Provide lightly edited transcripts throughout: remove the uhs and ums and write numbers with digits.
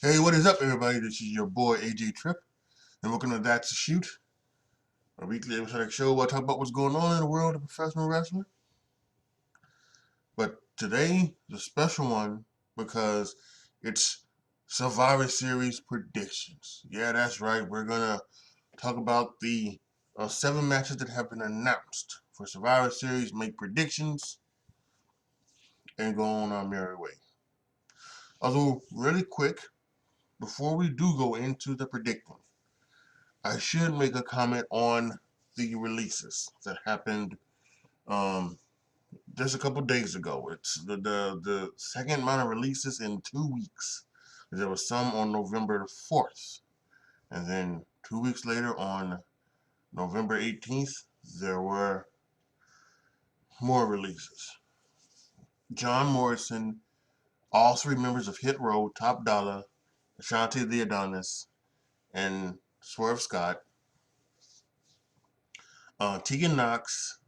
Hey, what is up, everybody? This is your boy AJTRIP, and welcome to That's a Shoot, a weekly episodic show where I talk about what's going on in the world of professional wrestling. But today is a special one because it's Survivor Series predictions. Yeah, that's right. We're gonna talk about the 7 matches that have been announced for Survivor Series, make predictions, and go on our merry way. Although, really quick, before we do go into the predicting, I should make a comment on the releases that happened just a couple days ago. It's the second amount of releases in 2 weeks. There was some on November the 4th, and then 2 weeks later on November 18th, there were more releases. John Morrison, all 3 members of Hit Row, Top Dollar, Ashanti the Adonis, and Swerve Scott, Tegan Knox,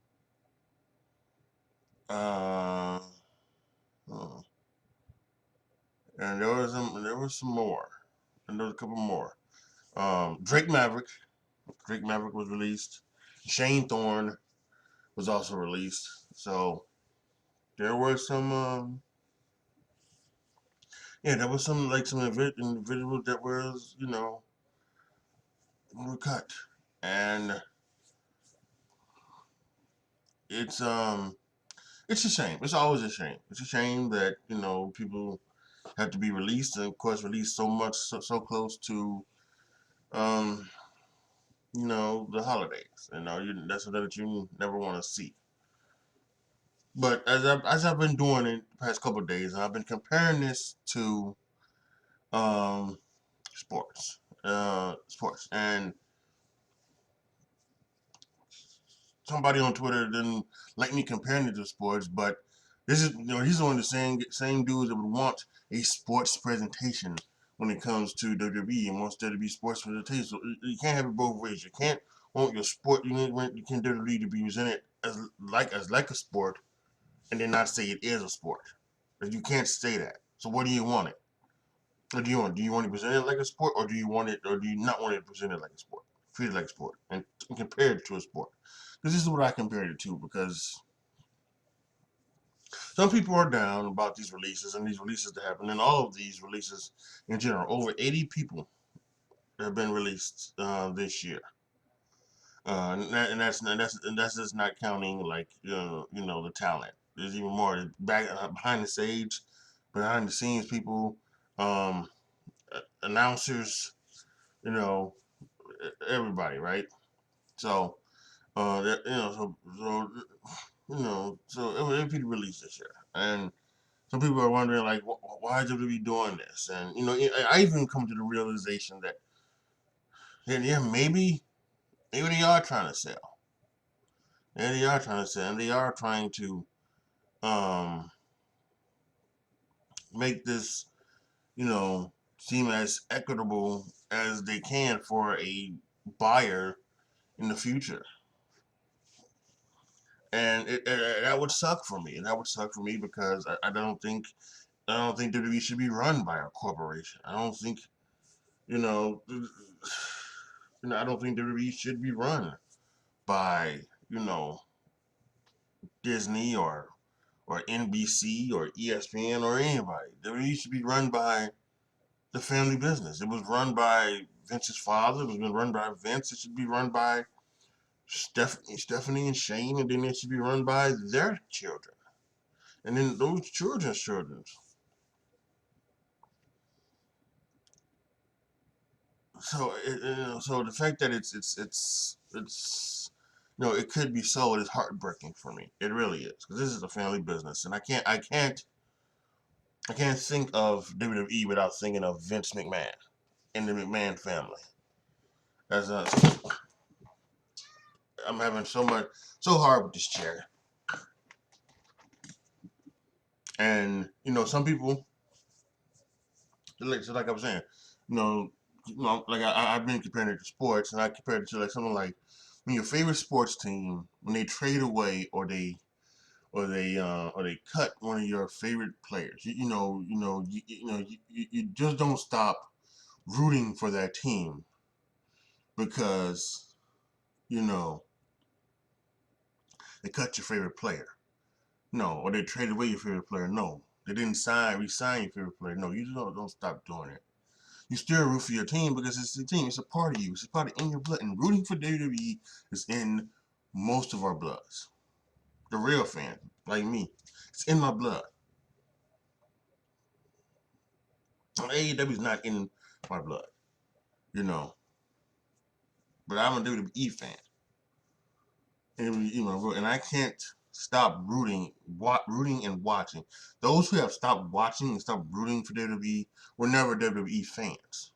uh, oh, and there was some more, and there was a couple more. Drake Maverick was released. Shane Thorne was also released. So there were some, there was some individuals that were cut, and it's it's a shame. It's always a shame. It's a shame that people have to be released, and of course released so close to um the holidays. That's something that you never want to see. But as I've been doing it the past couple of days, I've been comparing this to um, sports, and somebody on Twitter didn't like me comparing it to sports, but this is he's one of the same dudes that would want a sports presentation when it comes to WWE and wants there to be sports presentation. So you can't have it both ways. You can't want your sport. You can WWE to be presented as like a sport, and then not say it is a sport. You can't say that. So what do you want it? Or do you want it presented like a sport, or do you not want it presented like a sport, treated like a sport, and compared to a sport? Because this is what I compared it to. Because some people are down about these releases and these releases that happen, and all of these releases in general. Over 80 people have been released this year, and that's just not counting like the talent. There's even more back behind the scenes people, um, announcers, you know, everybody, right? So, that, so it be released this year, and some people are wondering like, why is WWE doing this? And I even come to the realization that, yeah, maybe they are trying to sell, and they are trying to um make this seem as equitable as they can for a buyer in the future. And that would suck for me. And that would suck for me because I don't think WWE should be run by a corporation. I don't think you know I don't think WWE should be run by Disney or NBC or ESPN or anybody. WWE should be run by the family business. It was run by Vince's father. It was been run by Vince. It should be run by Stephanie and Shane, and then it should be run by their children, and then those children's children. So the fact that it's it could be sold is heartbreaking for me. It really is, because this is a family business, and I can't think of WWE without thinking of Vince McMahon and the McMahon family. As I'm having so hard with this chair, and some people, like I was saying, you know, like I've been comparing it to sports, and I compared it to like something like when your favorite sports team, when they trade away or they or they cut one of your favorite players. You just don't stop rooting for that team because you know they cut your favorite player. No, or they traded away your favorite player. No, they didn't resign your favorite player. No, you don't stop doing it. You still root for your team because it's the team. It's a part of you. It's a part of in your blood. And rooting for WWE is in most of our bloods. The real fan, like me, it's in my blood. AEW is not in my blood, you know. But I'm a WWE fan, and I can't stop rooting and watching. Those who have stopped watching and stopped rooting for WWE were never WWE fans.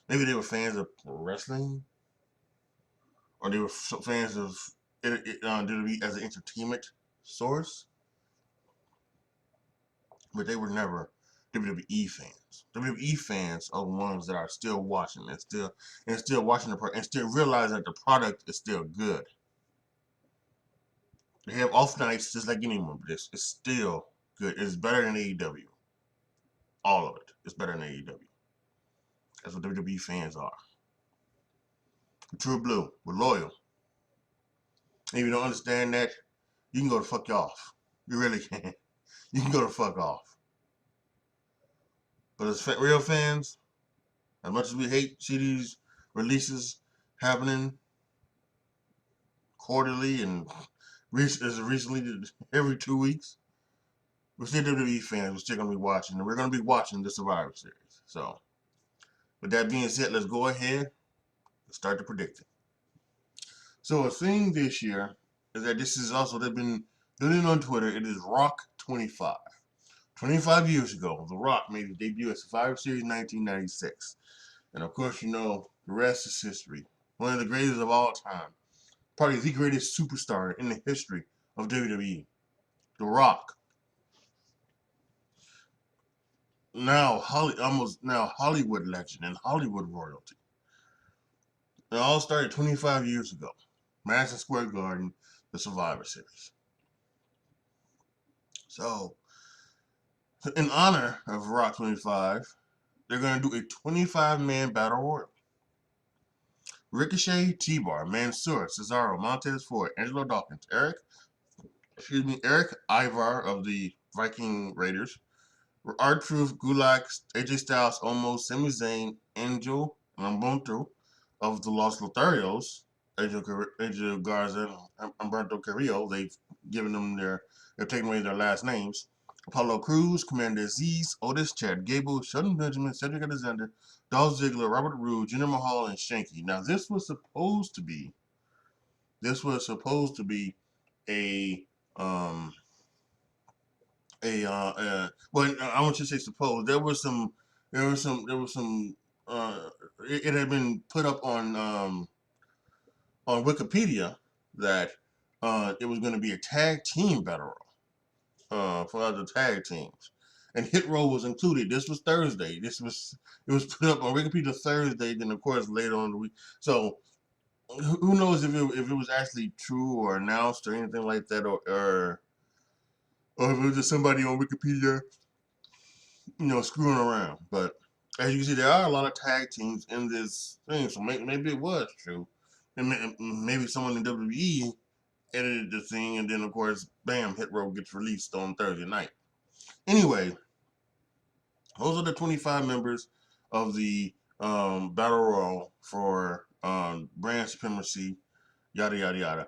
Maybe they were fans of wrestling, or they were fans of WWE as an entertainment source, but they were never WWE fans. WWE fans are the ones that are still watching and still watching the product and still realizing that the product is still good. They have off nights just like anyone, but it's still good. It's better than AEW. All of it. It's better than AEW. That's what WWE fans are. True blue. We're loyal. And if you don't understand that, you can go to fuck off. You really can. You can go to fuck off. But as real fans, as much as we hate see these releases happening quarterly and as recently every 2 weeks, we're still WWE fans. We're still going to be watching. And we're going to be watching the Survivor Series. So, with that being said, let's go ahead and start the predicting. So, a thing this year is that this is also, they've been doing it on Twitter. It is Rock 25. 25 years ago, The Rock made his debut at Survivor Series 1996. And of course, the rest is history. One of the greatest of all time. Probably the greatest superstar in the history of WWE. The Rock. Now Hollywood legend and Hollywood royalty. It all started 25 years ago. Madison Square Garden, the Survivor Series. So, in honor of Rock 25, they're going to do a 25-man battle royal. Ricochet, T-Bar, Mansoor, Cesaro, Montez Ford, Angelo Dawkins, Eric Ivar of the Viking Raiders, R-Truth, Gulak, AJ Styles, Omos, Sami Zayn, Angel, and Humberto of the Los Lotharios, Angel Garza, and Humberto Carrillo. They've taken away their last names. Apollo Crews, Commander Aziz, Otis, Chad Gable, Shelton Benjamin, Cedric Alexander, Dolph Ziggler, Robert Roode, Jinder Mahal, and Shanky. Now this was supposed to be a well, I want you to say suppose it had been put up on Wikipedia that it was going to be a tag team battle for other tag teams, and Hit Row was included. This was Thursday. It was put up on Wikipedia Thursday. Then of course later on in the week. So who knows if it was actually true or announced or anything like that, or if it was just somebody on Wikipedia, screwing around. But as you can see, there are a lot of tag teams in this thing, so maybe it was true, and maybe someone in WWE edited the thing, and then of course, bam, Hit Row gets released on Thursday night. Anyway, those are the 25 members of the Battle Royal for brand supremacy, yada yada yada.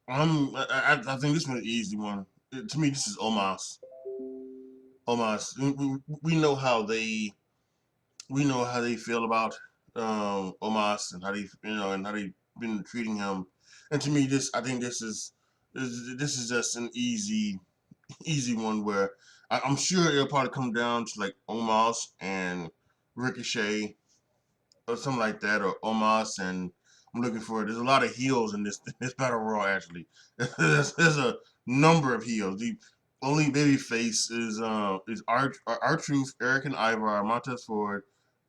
I think this one is an easy one. To me, this is Omos. Omos. We know how they feel about Omos and how they been treating him. And to me, I think this is just an easy one where I'm sure it'll probably come down to like Omos and Ricochet or something like that, or Omos and I'm looking for. There's a lot of heels in this battle royal. Actually, there's a number of heels. The only baby face is R-Truth, Eric and Ivar, Montez Ford.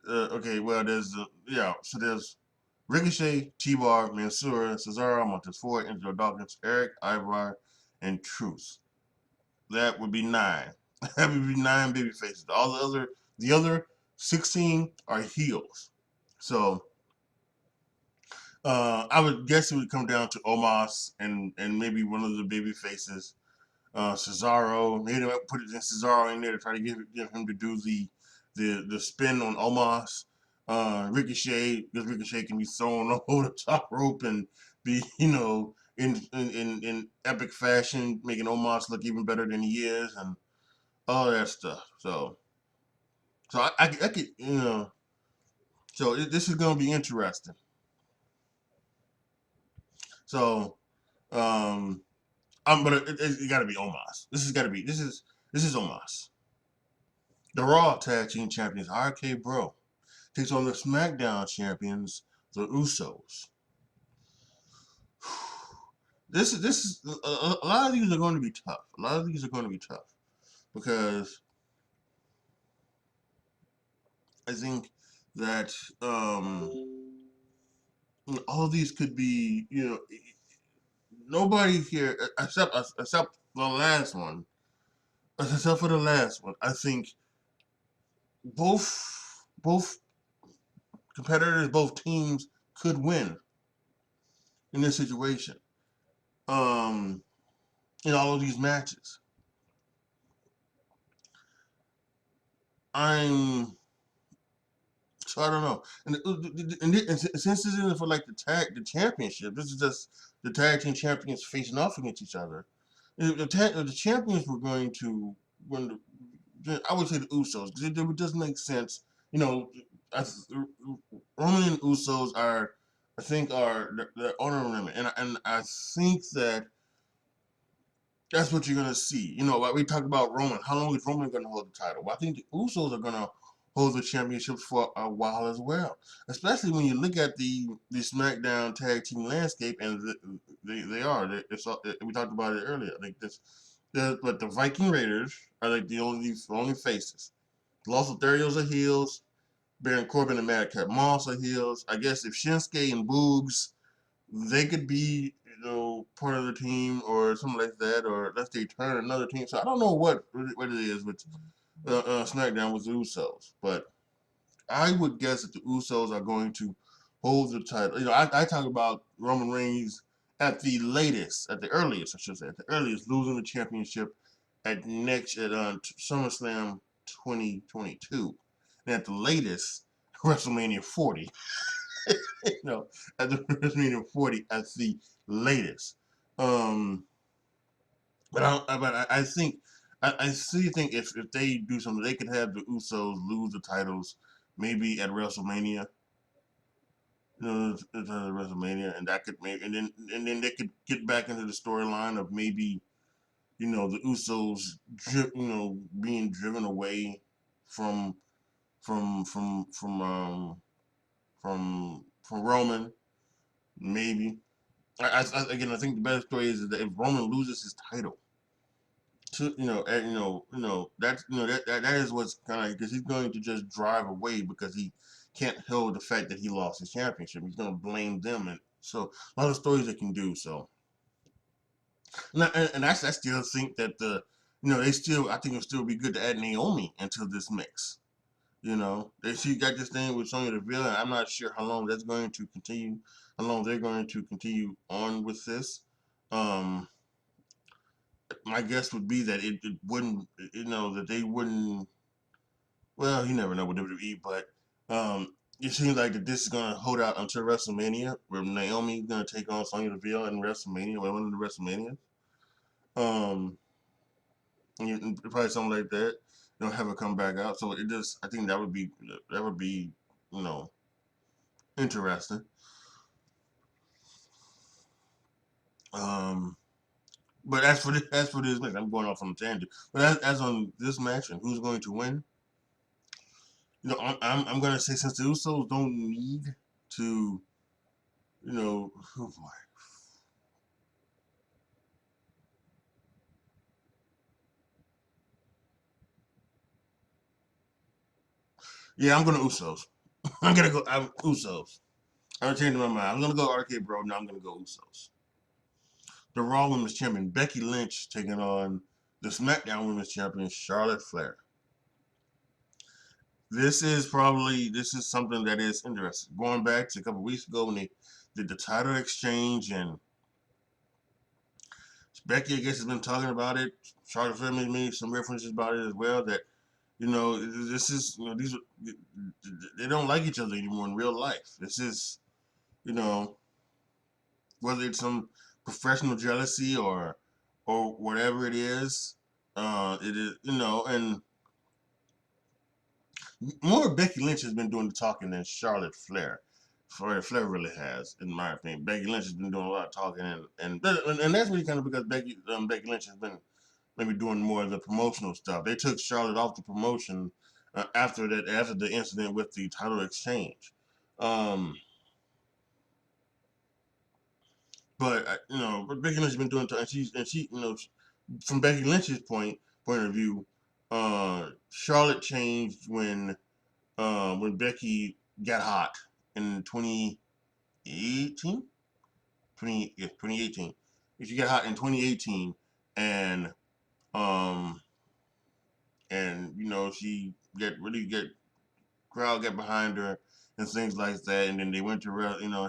Okay, well so there's Ricochet, T-Bar, Mansoor, Cesaro, Montez Ford, Angelo Dawkins, Eric, Ivar, and Truth. That would be 9. That would be 9 baby faces. The other 16 are heels. So I would guess it would come down to Omos and maybe one of the baby faces, Cesaro. Maybe they put it in Cesaro in there to try to get him to do the spin on Omos. Ricochet, because Ricochet can be thrown over the top rope and be, in epic fashion, making Omos look even better than he is, and all that stuff. So I could, this is gonna be interesting. So, but it got to be Omos. This is Omos. The Raw Tag Team Champions RK Bro takes on the SmackDown Champions, the Usos. This is a lot of these are going to be tough. A lot of these are going to be tough because I think that all of these could be, nobody here except the last one, except for the last one. I think both competitors, both teams could win in this situation. In all of these matches, I'm so I don't know. And since this isn't for like the championship, this is just the tag team champions facing off against each other. The champions were going to when I would say the Usos because it doesn't make sense. Roman and Usos are I think are the honor women, and I think that that's what you're gonna see. Like we talked about Roman. How long is Roman gonna hold the title? Well, I think the Usos are gonna hold the championships for a while as well. Especially when you look at the SmackDown tag team landscape, and they are. We talked about it earlier. Like but the Viking Raiders are like the only faces. Los Lotharios are heels. Baron Corbin and Madcap Moss are heels. I guess if Shinsuke and Boogs they could be, part of the team or something like that, or let's say turn another team. So I don't know what it is with SmackDown with the Usos, but I would guess that the Usos are going to hold the title. I talk about Roman Reigns at the earliest, I should say, at the earliest, losing the championship at SummerSlam 2022, and at the latest, WrestleMania 40. At the WrestleMania 40 at the latest. Um, but I think I still think if they do something, they could have the Usos lose the titles maybe at WrestleMania. At WrestleMania, and that could maybe and then they could get back into the storyline of maybe the Usos being driven away from from from from um from Roman maybe. Again, I think the better story is that if Roman loses his title, to that's that is what's kind of because he's going to just drive away because he can't hold the fact that he lost his championship. He's going to blame them, and so a lot of stories they can do. So, and I still think that they still I think it'll still be good to add Naomi into this mix. She got this thing with Sonya Deville, and I'm not sure how long that's going to continue. How long they're going to continue on with this. Um, my guess would be that it wouldn't, that they wouldn't. Well, you never know with WWE, but it seems like that this is going to hold out until WrestleMania, where Naomi's going to take on Sonya Deville in WrestleMania, or one of the WrestleMania. Um, probably something like that. Have her come back out. So I think that would be, you know, interesting. Um, but as for this match, I'm going off on a tangent. But as on this match and who's going to win, I'm gonna say since the Usos don't need to, oh boy. Yeah, I'm gonna Usos. I'm gonna go Usos. I'm changing my mind. I'm gonna go RK Bro. Now I'm gonna go Usos. The Raw Women's Champion Becky Lynch taking on the SmackDown Women's Champion Charlotte Flair. This is something that is interesting. Going back to a couple weeks ago when they did the title exchange, and Becky, I guess, has been talking about it. Charlotte Flair made some references about it as well. That this is these they don't like each other anymore in real life. This is whether it's some professional jealousy or whatever it is. It is and more Becky Lynch has been doing the talking than Charlotte Flair. Flair really has, in my opinion. Becky Lynch has been doing a lot of talking, and that's really kind of because Becky Lynch has been maybe doing more of the promotional stuff. They took Charlotte off the promotion after the incident with the title exchange. But Becky Lynch has been doing, and she from Becky Lynch's point of view, Charlotte changed when Becky got hot in 2018. 2018. She got hot in 2018, and um, she get crowd get behind her and things like that, and then they went to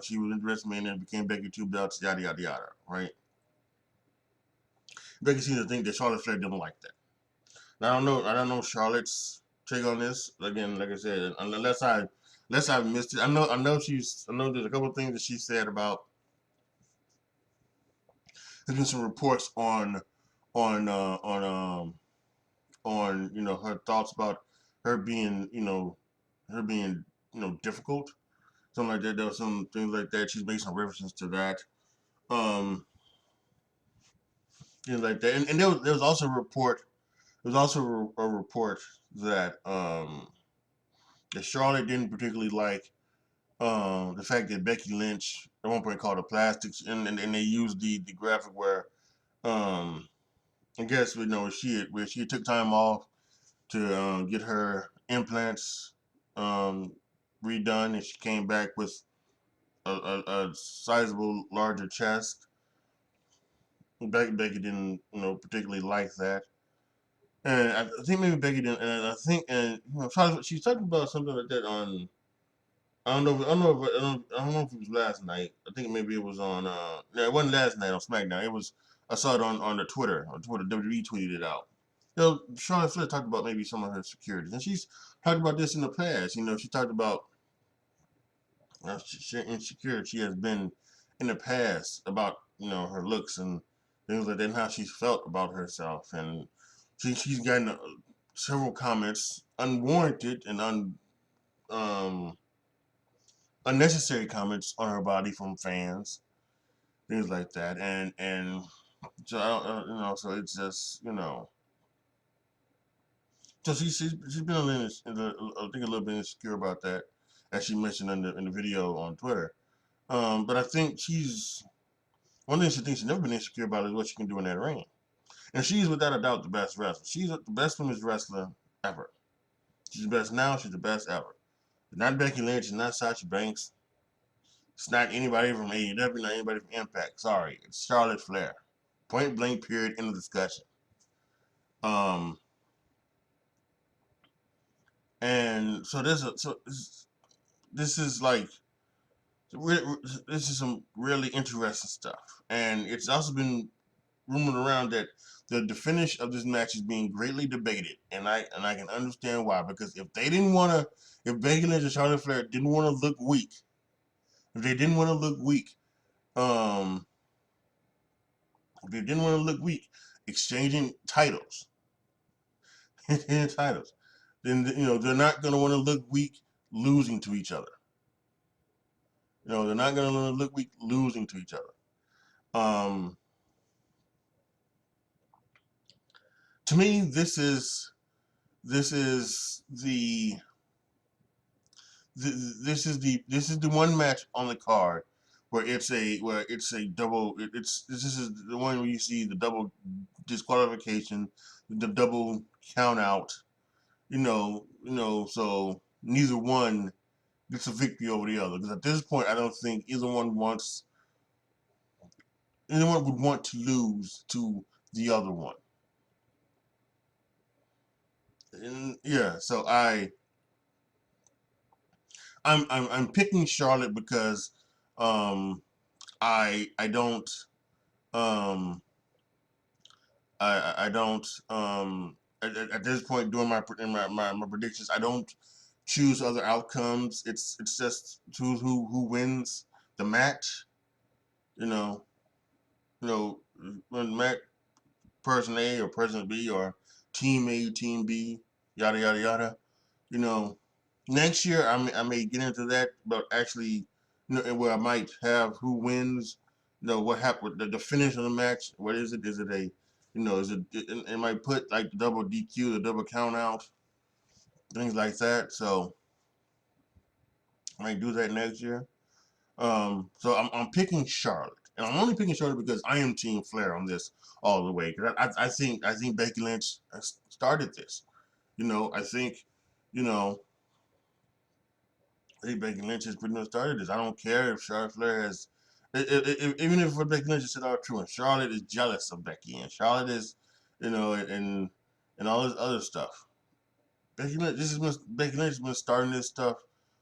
she was in WrestleMania and became Becky Two Belts, yada yada yada, right? Becky seems to think that Charlotte Flair didn't like that. Now, I don't know Charlotte's take on this. Again, like I said, unless I've missed it. I know there's a couple of things that she said about. There's been some reports on uh, on um on her thoughts about her being difficult, something like that. There was some things like that. She's made some references to that. Um, Things like that. And there was also a report. There was also a report that that Charlotte didn't particularly like the fact that Becky Lynch at one point called her plastics, and they used the graphic where I guess where she took time off to get her implants redone, and she came back with a sizable larger chest. Becky didn't particularly like that, and I think maybe Becky didn't. And I think she talked about something like that on. I don't know if it was last night. I think maybe it was on. No, it wasn't last night on SmackDown. It was. I saw it on the Twitter. On Twitter, WWE tweeted it out. Charlotte Flair talked about maybe some of her insecurities, and she's talked about this in the past. She talked about insecure she has been in the past about her looks and things like that, and how she's felt about herself, and she's gotten several comments, unwarranted and unnecessary comments on her body from fans, things like that, and so I don't, so it's just so she's been I think a little bit insecure about that, as she mentioned in the video on Twitter. But I think one thing she thinks she's never been insecure about is what she can do in that ring. And she's without a doubt the best wrestler. She's the best women's wrestler ever. She's the best now, she's the best ever. It's not Becky Lynch, it's not Sasha Banks. It's not anybody from AEW, not anybody from Impact. Sorry, it's Charlotte Flair. Point blank, period, end of discussion. And so this is like this is some really interesting stuff, and it's also been rumored around that the finish of this match is being greatly debated, and I can understand why. Because if Becky Lynch and Charlotte Flair didn't want to look weak, if they didn't want to look weak, um, if they didn't want to look weak, exchanging titles, titles, then they're not going to want to look weak losing to each other. They're not going to look weak losing to each other. To me, this is the this is the one match on the card where it's a double. This is the one where you see the double disqualification, the double count out. So neither one gets a victory over the other. Because at this point, I don't think anyone would want to lose to the other one. And yeah, so I'm picking Charlotte because I don't um I don't at this point during my predictions, I don't choose other outcomes. It's just choose who wins the match. You know, when match person A or person B or team A, team B, yada yada yada. You know, next year I may get into that, but actually, where I might have who wins. What happened, the finish of the match. What is it? Is it a, it might put like the double DQ, the double count out, things like that. So I might do that next year. So I'm picking Charlotte, and I'm only picking Charlotte because I am Team Flair on this all the way. Because I think Becky Lynch started this. I think, you know, I think Becky Lynch has pretty much started this. I don't care if Charlotte Flair has, even if what Becky Lynch said all true, and Charlotte is jealous of Becky, and Charlotte is, and all this other stuff. Becky Lynch has been starting this stuff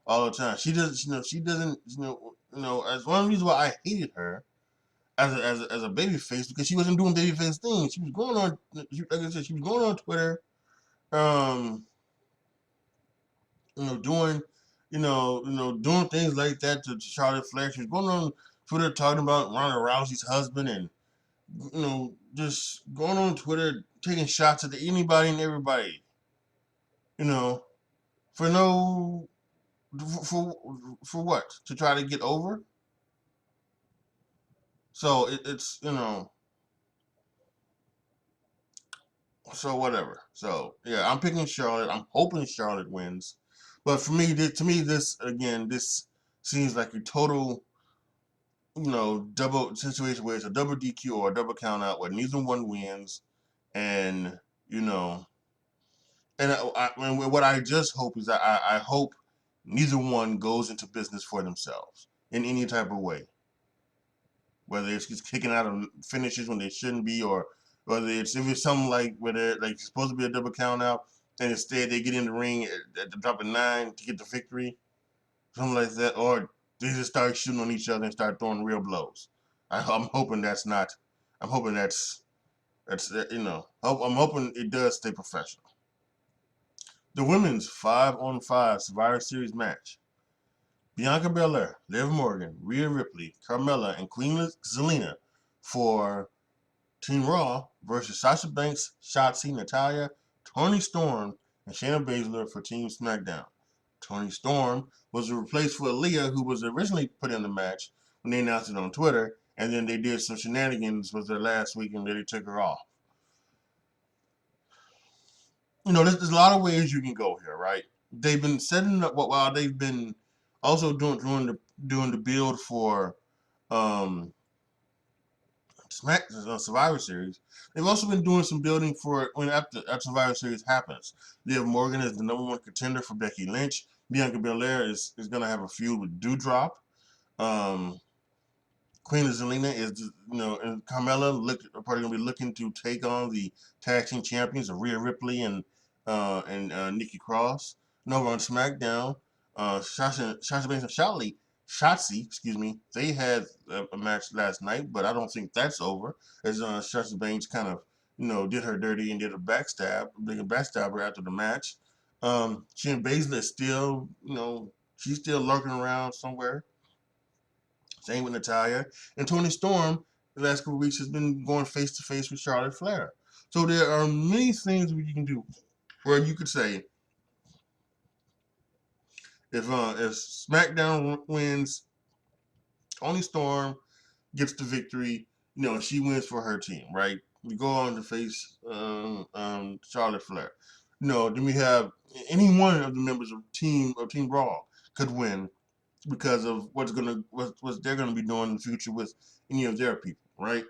all the time. She doesn't, as one of the reasons why I hated her as a baby face, because she wasn't doing baby face things. She was going on, like I said, she was going on Twitter, um, doing, doing things like that to Charlotte Flair. She was going on Twitter talking about Ronda Rousey's husband, and just going on Twitter taking shots at anybody and everybody, you know, for no, for for what? To try to get over. So it's so whatever. So yeah, I'm picking Charlotte. I'm hoping Charlotte wins, but for me, to me, this seems like a total, double situation where it's a double DQ or a double count out where neither one wins, and you know, and what I just hope is that I hope neither one goes into business for themselves in any type of way, whether it's just kicking out of finishes when they shouldn't be, or whether if it's something like where they're like supposed to be a double count out and instead they get in the ring at the drop of 9 to get the victory, something like that, or they just start shooting on each other and start throwing real blows. I'm hoping that's not. I'm hoping I'm hoping it does stay professional. The women's 5-on-5 Survivor Series match: Bianca Belair, Liv Morgan, Rhea Ripley, Carmella, and Queen Zelina for Team Raw versus Sasha Banks, Shotzi, Natalya, Toni Storm, and Shayna Baszler for Team SmackDown. Toni Storm was replaced for Aaliyah, who was originally put in the match when they announced it on Twitter, and then they did some shenanigans with her last week and then they took her off. There's a lot of ways you can go here, right? They've been setting up while they've been also doing the build for um, Survivor Series. They've also been doing some building for when after Survivor Series happens. Liv Morgan is the number one contender for Becky Lynch. Bianca Belair is going to have a feud with Doudrop. Um, Queen Zelina and Carmella are probably going to be looking to take on the tag team champions of Rhea Ripley and Nikki Cross. And over on SmackDown, Sasha Banks and Shotzi, excuse me, they had a match last night, but I don't think that's over. As Sasha Banks kind of, did her dirty and did a backstabber after the match. She and Baszler is still, she's still lurking around somewhere. Same with Natalya. And Toni Storm, the last couple of weeks, has been going face to face with Charlotte Flair. So there are many things you can do where you could say, if SmackDown wins, Toni Storm gets the victory, she wins for her team, right? We go on to face Charlotte Flair. Then we have any one of the members of Team Raw could win because of what they're gonna be doing in the future with any of their people, right?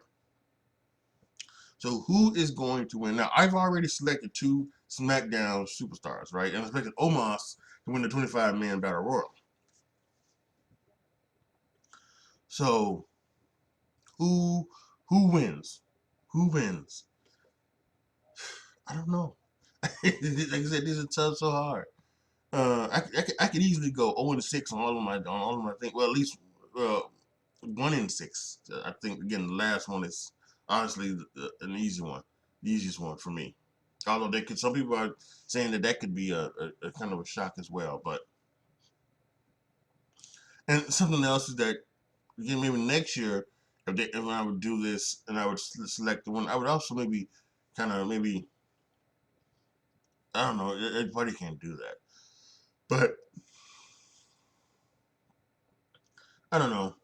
So who is going to win? Now I've already selected 2 SmackDown superstars, right? And I selected Omos to win the 25-man battle royal. So who who wins? Who wins? I don't know. Like I said, this is tough, so hard. I could easily go 0-6 on all of my things. Well, at least uh, 1-6. I think again the last one is honestly an easy one, the easiest one for me. Although they could, some people are saying that that could be a kind of a shock as well. But and something else is that again maybe next year if I would do this and I would select the one, I would also maybe kind of maybe I don't know. Everybody can't do that, but I don't know.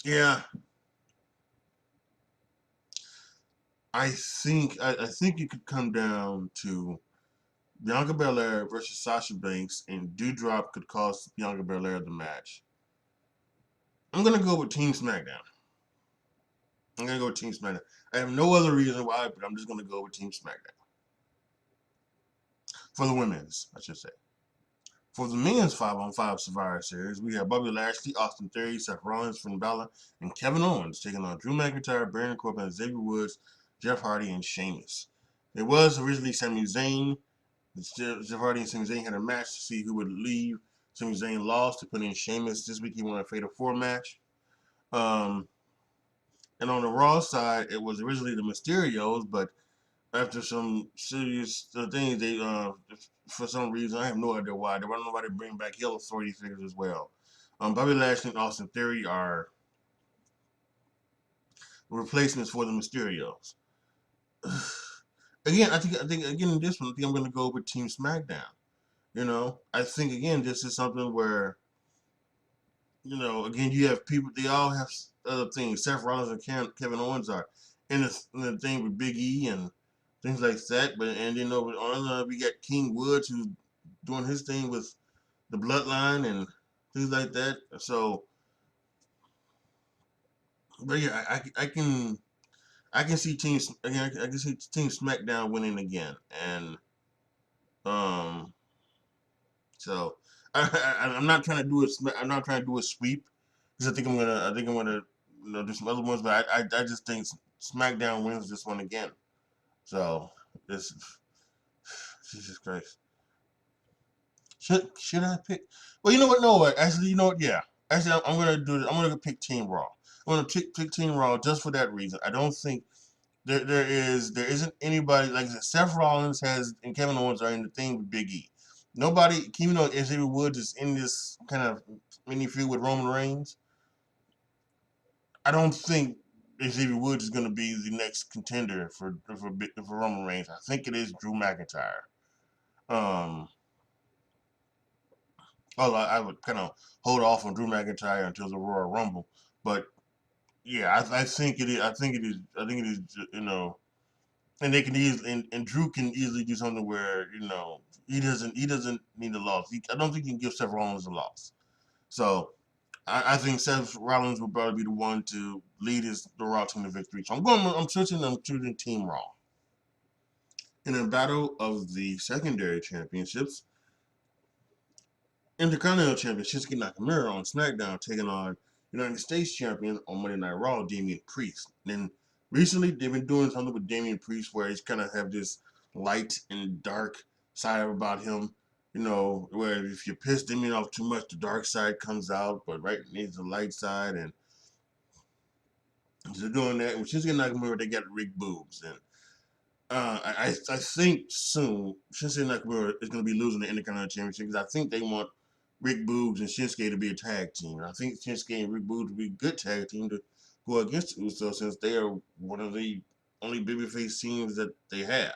Yeah, I think it could come down to Bianca Belair versus Sasha Banks, and Doudrop could cost Bianca Belair the match. I'm gonna go with Team SmackDown. I'm gonna go with Team SmackDown. I have no other reason why, but I'm just gonna go with Team SmackDown for the women's, I should say. For the men's 5-on-5 Survivor Series, we have Bobby Lashley, Austin Theory, Seth Rollins, Finn Balor, and Kevin Owens taking on Drew McIntyre, Baron Corbin, Xavier Woods, Jeff Hardy, and Sheamus. It was originally Sami Zayn. Jeff Hardy and Sami Zayn had a match to see who would leave. Sami Zayn lost to put in Sheamus. This week he won a Fatal 4 match. Um, and on the Raw side, it was originally the Mysterios, but after some serious things, they for some reason I have no idea why, there wasn't nobody bring back Hill Authority figures as well. Bobby Lashley and Austin Theory are replacements for the Mysterios. I think again in this one, I think I'm going to go with Team SmackDown. I think again this is something where again you have people. They all have other things. Seth Rollins and Kevin Owens are in the thing with Big E and things like that. But and on the other we got King Woods who's doing his thing with the Bloodline and things like that. So, but yeah, I can see teams again. I can see Team SmackDown winning again, and um, so I'm not trying to do it. I'm not trying to do a sweep because I think I'm gonna do some other ones, but I just think SmackDown wins this one again. So this Jesus Christ. Should I pick? Well, you know what? No, what? Actually, you know what? Yeah. Actually, I'm gonna do this. I'm gonna pick Team Raw. I'm gonna pick Team Raw just for that reason. I don't think there isn't anybody like I said, Seth Rollins has and Kevin Owens are in the thing with Big E. Nobody, even though Xavier Woods is in this kind of mini feud with Roman Reigns, I don't think Xavier Woods is going to be the next contender for Roman Reigns. I think it is Drew McIntyre. Um, Although I would kind of hold off on Drew McIntyre until the Royal Rumble, but yeah, I think it is. I think it is. I think it is. And they can easily and Drew can easily do something where he doesn't need a loss. I don't think he can give Seth Rollins a loss. So I think Seth Rollins will probably be the one to lead the Raw team to victory. So I'm choosing Team Raw. In a battle of the secondary championships, Intercontinental Champion Shinsuke Nakamura on SmackDown taking on United States Champion on Monday Night Raw, Damian Priest. And recently they've been doing something with Damian Priest where he's kind of have this light and dark side about him. Where if you piss Damian off too much, the dark side comes out, but right needs the light side. And they're doing that. With Shinsuke Nakamura, they got Rick boobs. And I think soon Shinsuke Nakamura is going to be losing the Intercontinental Championship because I think they want Rick Boogs and Shinsuke to be a tag team. I think Shinsuke and Rick Boogs would be a good tag team to go against the Usos since they are one of the only babyface teams that they have.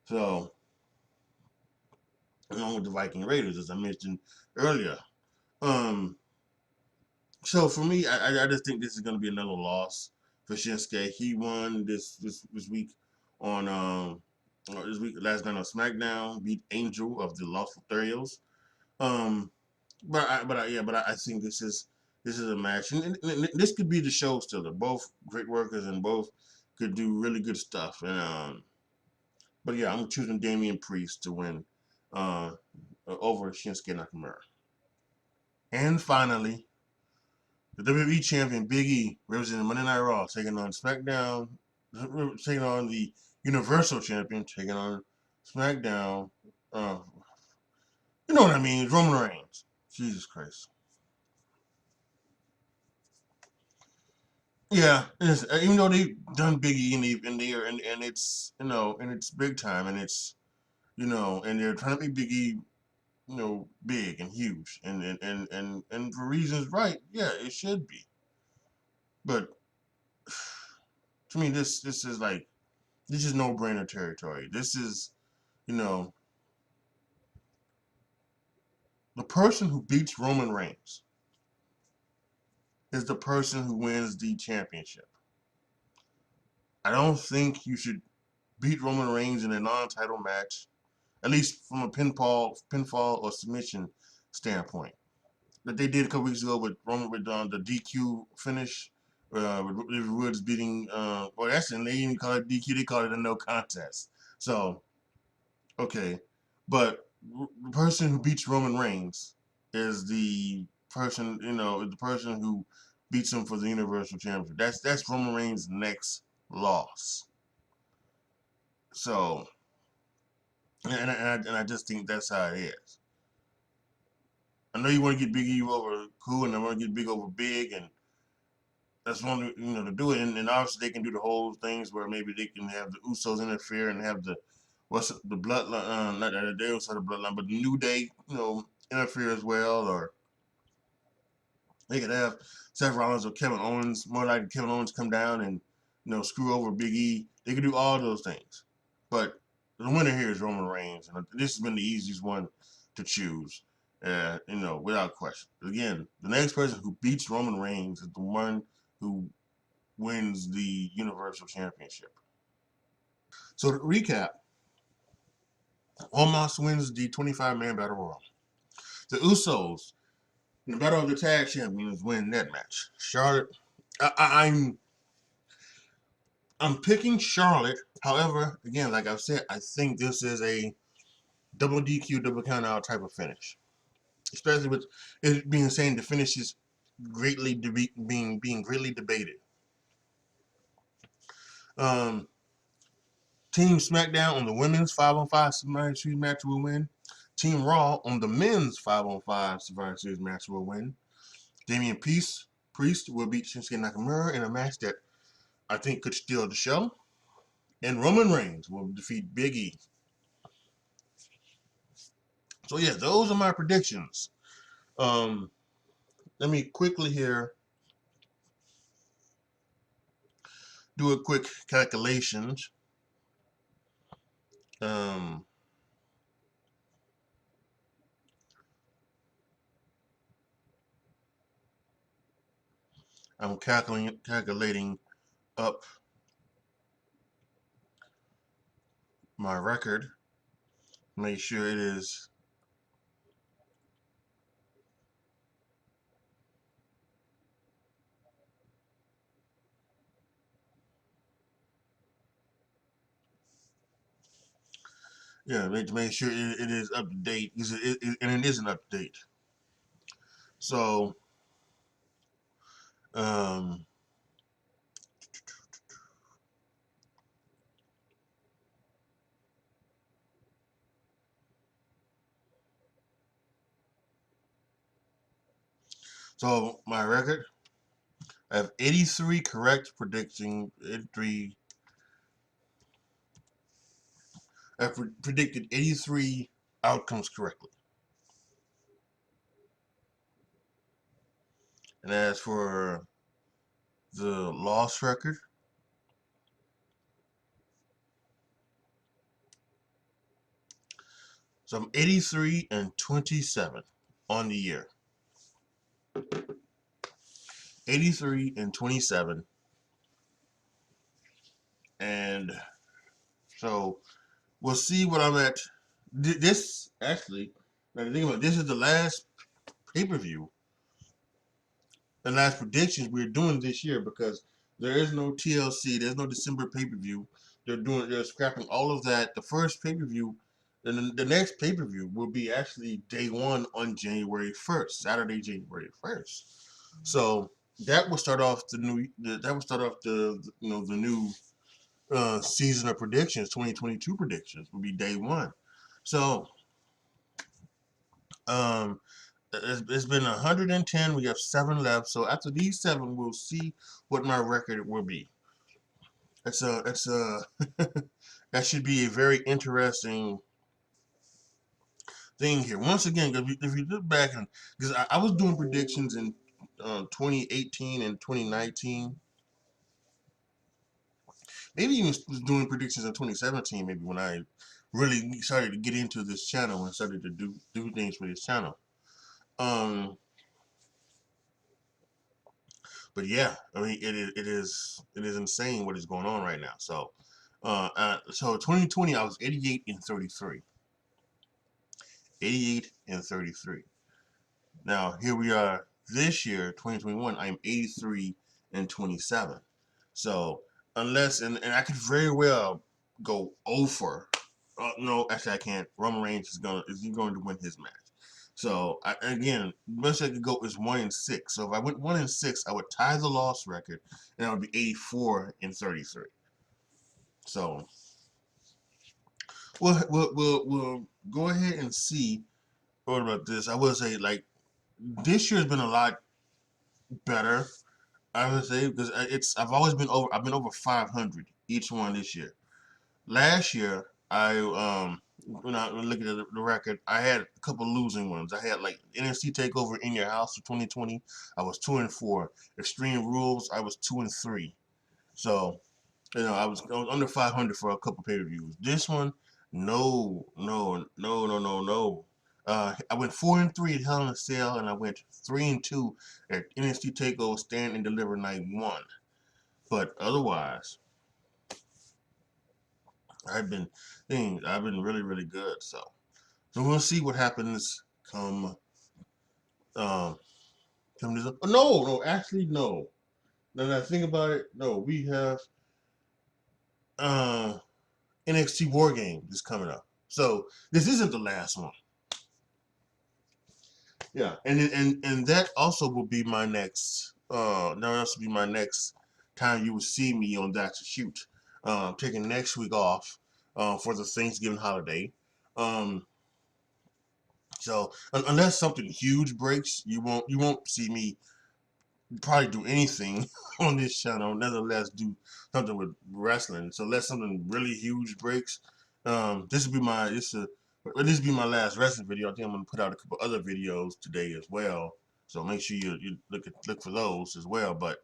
So, along with the Viking Raiders, as I mentioned earlier. Um, so for me, I just think this is going to be another loss for Shinsuke. He won this week on this week last night on SmackDown, beat Angel of the Los Lotharios. Um, but I think this is a match, and this could be the show still. They're both great workers and both could do really good stuff. And but yeah, I'm choosing Damian Priest to win over Shinsuke Nakamura. And finally, the WWE champion Big E, representing Monday Night Raw, taking on SmackDown, taking on the Universal Champion, taking on SmackDown. Uh, you know what I mean? Roman Reigns. Jesus Christ. Yeah, even though they've done Big E in there, and it's and it's big time, and it's and they're trying to make Big E big and huge, and for reasons right, yeah, it should be. But to me, this is like this is no brainer territory. This is you know the person who beats Roman Reigns is the person who wins the championship. I don't think you should beat Roman Reigns in a non-title match, at least from a pinfall or submission standpoint. That they did a couple weeks ago with Roman with the DQ finish, with Woods beating. Well, actually, they didn't call it DQ; they called it a no contest. So, okay, but the person who beats Roman Reigns is the person, is the person who beats him for the Universal Championship. That's Roman Reigns' next loss. So, and I just think that's how it is. I know you want to get Big E over cool, and I want to get Big over big, and that's one to do it. And obviously they can do the whole things where maybe they can have the Usos interfere and have the bloodline, not that they also the bloodline, but the New Day, interfere as well, or they could have Seth Rollins or Kevin Owens, more like Kevin Owens come down and screw over Big E. They could do all those things, but the winner here is Roman Reigns, and this has been the easiest one to choose. Without question. Again, the next person who beats Roman Reigns is the one who wins the Universal Championship. So to recap, Omos wins the 25-man Battle Royal. The Usos, in the Battle of the Tag Champions, win that match. Charlotte, I'm picking Charlotte. However, again, like I've said, I think this is a double DQ, double count out type of finish. Especially with it being saying the finish is greatly being greatly debated. Team SmackDown on the women's 5-on-5 Survivor Series match will win. Team Raw on the men's 5-on-5 Survivor Series match will win. Damian Priest will beat Shinsuke Nakamura in a match that I think could steal the show. And Roman Reigns will defeat Big E. So yeah, those are my predictions. Let me quickly here do a quick calculations. I'm calculating up my record. Make sure it is make sure it is up to date, and it is an update. So, um, so my record, I have 83 correct predicting 83. I've predicted 83 outcomes correctly. And as for the loss record, so I'm 83-27 on the year. 83-27. And so we'll see what I'm at. This actually, now to think about it, this is the last pay-per-view, the last predictions we're doing this year, because There is no TLC. There's no December pay-per-view. They're scrapping all of that. The first pay-per-view, and the next pay-per-view will be actually day one on January 1st, Saturday, January 1st. So that will start off the new season of predictions. 2022 predictions will be day one. So it's been 110. We have 7 left. So after these 7, we'll see what my record will be. It's a that should be a very interesting thing here. Once again, if you look back, and because I was doing predictions in 2018 and 2019, maybe even was doing predictions in 2017. Maybe when I really started to get into this channel and started to do things for this channel. But yeah, I mean, it is insane what is going on right now. So, so 2020, I was 88 and 33. 88 and 33. Now here we are this year, 2021. I am 83 and 27. So unless and I could very well go over. No, actually I can't. Roman Reigns is going to win his match. So again, the best I could go is 1-6. So if I went 1-6, I would tie the loss record, and I would be 84 and 33. So we'll go ahead and see what about this. I would say like this year has been a lot better. I would say because I've been over 500 each one this year. Last year when I look at the record, I had a couple losing ones. I had like NXT Takeover in Your House for 2020. I was 2-4. Extreme Rules, I was 2-3. So I was under 500 for a couple pay-per-views. This one, no. I went 4-3 at Hell in a Cell, and I went 3-2 at NXT Takeover Stand and Deliver Night 1. But otherwise, I've been really, really good. So we'll see what happens come this up. No, actually no. Now that I think about it, no, we have NXT War Games is coming up. So this isn't the last one. Yeah, and that also will be my next. That will also be my next time you will see me on That's a Shoot. Taking next week off for the Thanksgiving holiday. So unless something huge breaks, you won't see me probably do anything on this channel. Nevertheless, do something with wrestling. So unless something really huge breaks, this will be my last wrestling video. I think I'm gonna put out a couple other videos today as well. So make sure you look for those as well. But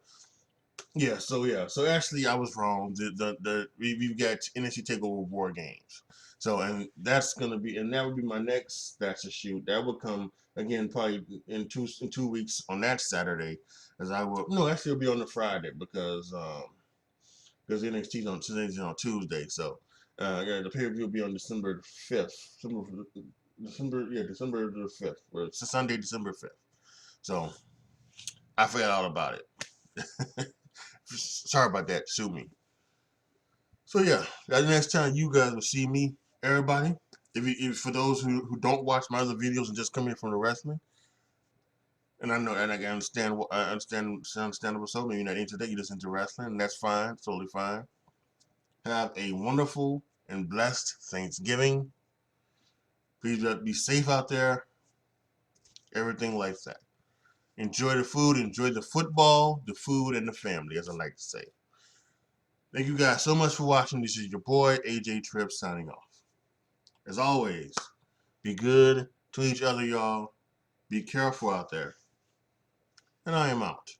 yeah, so actually I was wrong. We've got NXT Takeover War Games. So and that would be my next That's a Shoot. That will come again probably in 2 weeks on that Saturday, as I will actually it'll be on the Friday because NXT's on Tuesday. So yeah, the pay-per-view will be on December 5th. December the 5th. Or it's Sunday, December 5th. So I forgot all about it. Sorry about that. Sue me. So yeah, the next time you guys will see me, everybody. If for those who don't watch my other videos and just come here from the wrestling, and I know and I understand it's understandable. So maybe you're not into that, you're just into wrestling, and that's fine, totally fine. Have a wonderful and blessed Thanksgiving. Please be safe out there. Everything like that. Enjoy the food, enjoy the football, the food, and the family, as I like to say. Thank you guys so much for watching. This is your boy, AJTRIP, signing off. As always, be good to each other, y'all. Be careful out there. And I am out.